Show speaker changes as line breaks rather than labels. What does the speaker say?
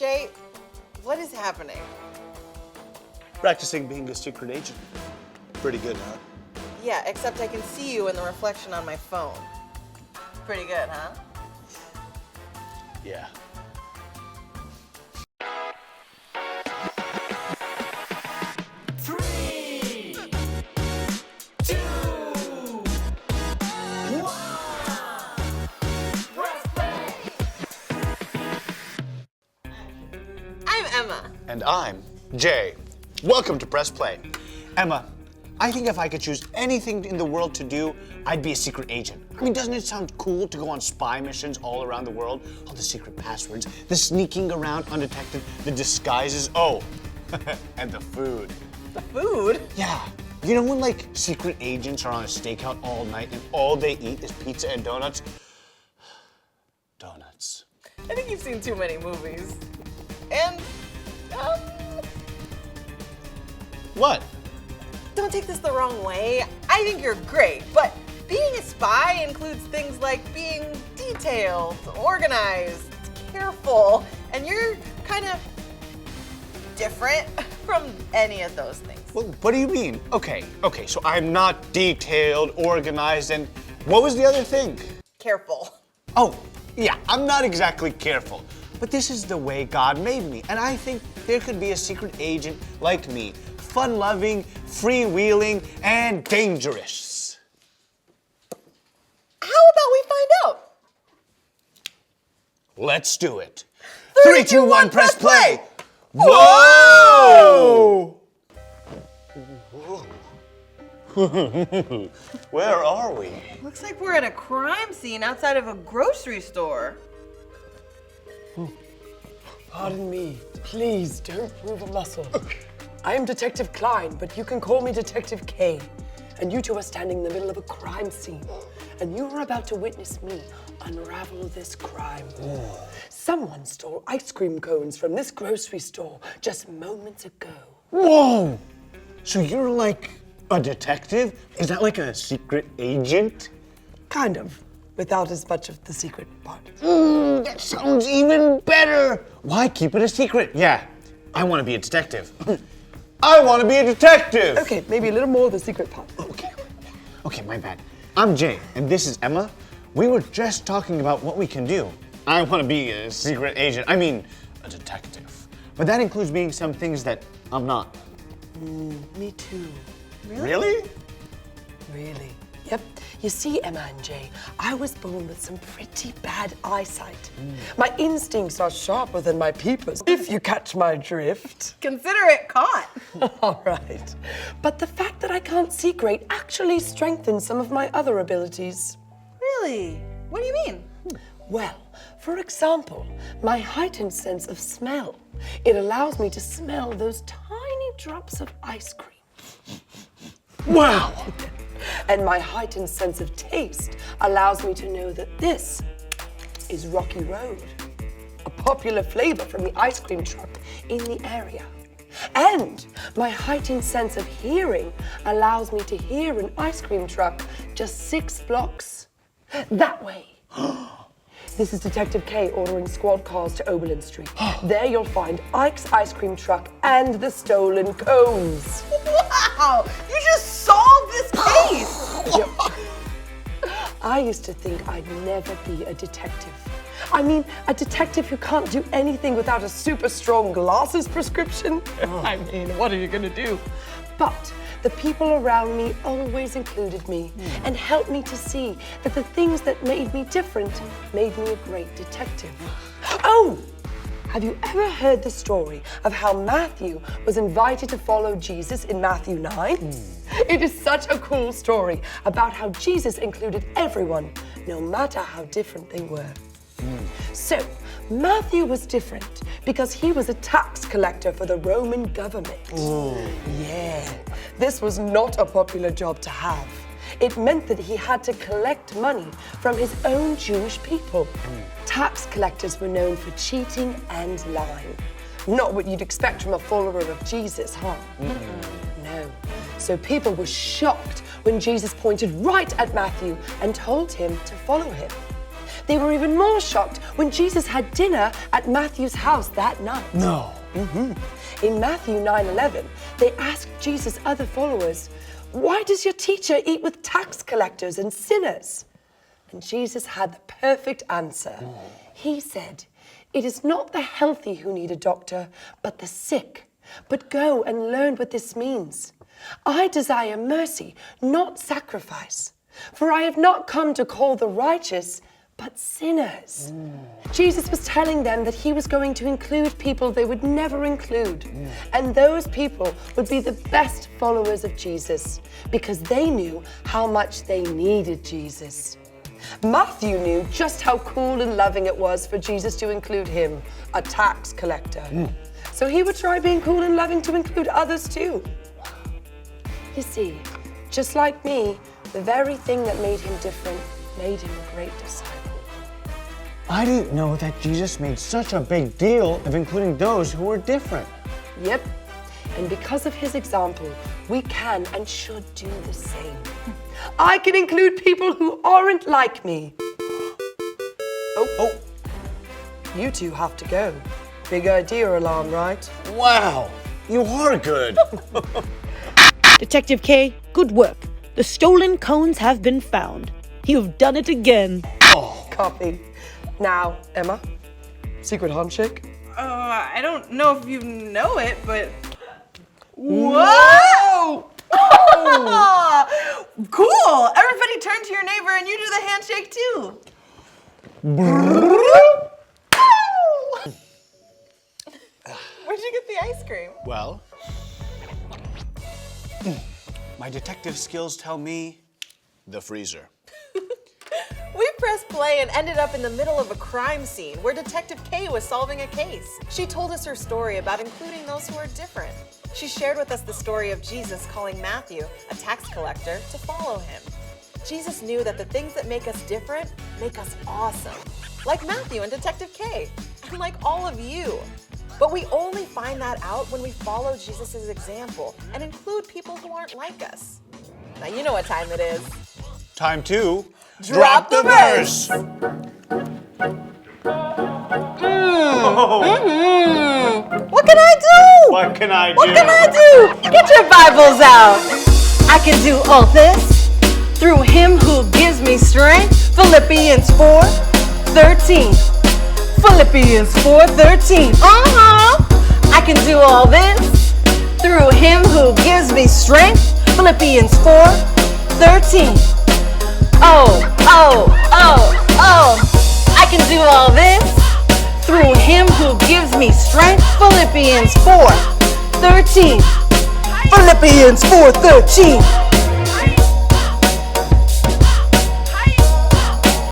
Jay, what is happening?
Practicing being a secret agent. Pretty good, huh?
Yeah, except I can see you in the reflection on my phone. Pretty good, huh?
Yeah.
I'm Emma.
And I'm Jay. Welcome to Press Play. Emma, I think if I could choose anything in the world to do, I'd be a secret agent. I mean, doesn't it sound cool to go on spy missions all around the world? All the secret passwords, the sneaking around undetected, the disguises, oh, and the food.
The food?
Yeah. You know when, like, secret agents are on a stakeout all night and all they eat is pizza and donuts? Donuts.
I think you've seen too many movies. And,
What?
don't take this the wrong way. I think you're great, but being a spy includes things like being detailed, organized, careful, and you're kind of different from any of those things.
Well, what do you mean? Okay, so I'm not detailed, organized, and what was the other thing?
Careful.
Oh, yeah, I'm not exactly careful, but this is the way God made me, and I think there could be a secret agent like me, fun-loving, freewheeling, and dangerous.
How about we find out?
Let's do it.
3, 2, 1, press play!
Whoa! Where are we?
Looks like we're at a crime scene outside of a grocery store.
Pardon me. Please don't move a muscle. I am Detective Klein, but you can call me Detective K. And you two are standing in the middle of a crime scene. And you are about to witness me unravel this crime. Someone stole ice cream cones from this grocery store just moments ago.
Whoa! So you're like a detective? Is that like a secret agent?
Kind of, without as much of the secret part.
That sounds even better. Why keep it a secret? Yeah, I want to be a detective. I want to be a detective.
Okay, maybe a little more of the secret part.
Okay, my bad. I'm Jay, and this is Emma. We were just talking about what we can do. I want to be a secret agent. I mean, a detective. But that includes being some things that I'm not.
Me too.
Really?
Really? Yep. You see, Emma and Jay, I was born with some pretty bad eyesight. My instincts are sharper than my peepers, if you catch my drift.
Consider it caught.
All right. But the fact that I can't see great actually strengthens some of my other abilities.
Really? What do you mean?
Well, for example, my heightened sense of smell. It allows me to smell those tiny drops of ice cream.
Wow!
And my heightened sense of taste allows me to know that this is Rocky Road, a popular flavor from the ice cream truck in the area. And my heightened sense of hearing allows me to hear an ice cream truck just 6 blocks that way. This is Detective K ordering squad cars to Oberlin Street. There you'll find Ike's ice cream truck and the stolen cones.
Wow! You just solved this case!
Yep. I used to think I'd never be a detective. I mean, a detective who can't do anything without a super strong glasses prescription. I mean, what are you gonna do? But the people around me always included me and helped me to see that the things that made me different made me a great detective. Oh! Have you ever heard the story of how Matthew was invited to follow Jesus in Matthew 9? It is such a cool story about how Jesus included everyone, no matter how different they were. So, Matthew was different because he was a tax collector for the Roman government. Yeah, this was not a popular job to have. It meant that he had to collect money from his own Jewish people. Tax collectors were known for cheating and lying. Not what you'd expect from a follower of Jesus, huh? No. So people were shocked when Jesus pointed right at Matthew and told him to follow him. They were even more shocked when Jesus had dinner at Matthew's house that night.
No.
In Matthew 9:11, they asked Jesus' other followers, "Why does your teacher eat with tax collectors and sinners?" And Jesus had the perfect answer. He said, "It is not the healthy who need a doctor, but the sick. But go and learn what this means. I desire mercy, not sacrifice. For I have not come to call the righteous, but sinners." Jesus was telling them that he was going to include people they would never include. And those people would be the best followers of Jesus because they knew how much they needed Jesus. Matthew knew just how cool and loving it was for Jesus to include him, a tax collector. So he would try being cool and loving to include others too. You see, just like me, the very thing that made him different made him a great disciple.
I didn't know that Jesus made such a big deal of including those who were different.
Yep, and because of his example, we can and should do the same. I can include people who aren't like me. Oh, you two have to go. Big idea alarm, right?
Wow, you are good.
Detective K, good work. The stolen cones have been found. You've done it again.
Copy. Now, Emma, secret handshake.
I don't know if you know it, but... Whoa! Cool! Everybody turn to your neighbor and you do the handshake too. Where'd you get the ice cream?
Well, my detective skills tell me the freezer.
We pressed play and ended up in the middle of a crime scene where Detective K was solving a case. She told us her story about including those who are different. She shared with us the story of Jesus calling Matthew, a tax collector, to follow him. Jesus knew that the things that make us different make us awesome, like Matthew and Detective K, and like all of you. But we only find that out when we follow Jesus' example and include people who aren't like us. Now you know what time it is.
Time to
Drop the verse. What can I do?
What can I do?
What can I do? Get your Bibles out. I can do all this through him who gives me strength. Philippians 4:13. Philippians 4:13. I can do all this through him who gives me strength. Philippians 4:13. I can do all this through him who gives me strength. Philippians 4:13. Philippians 4:13.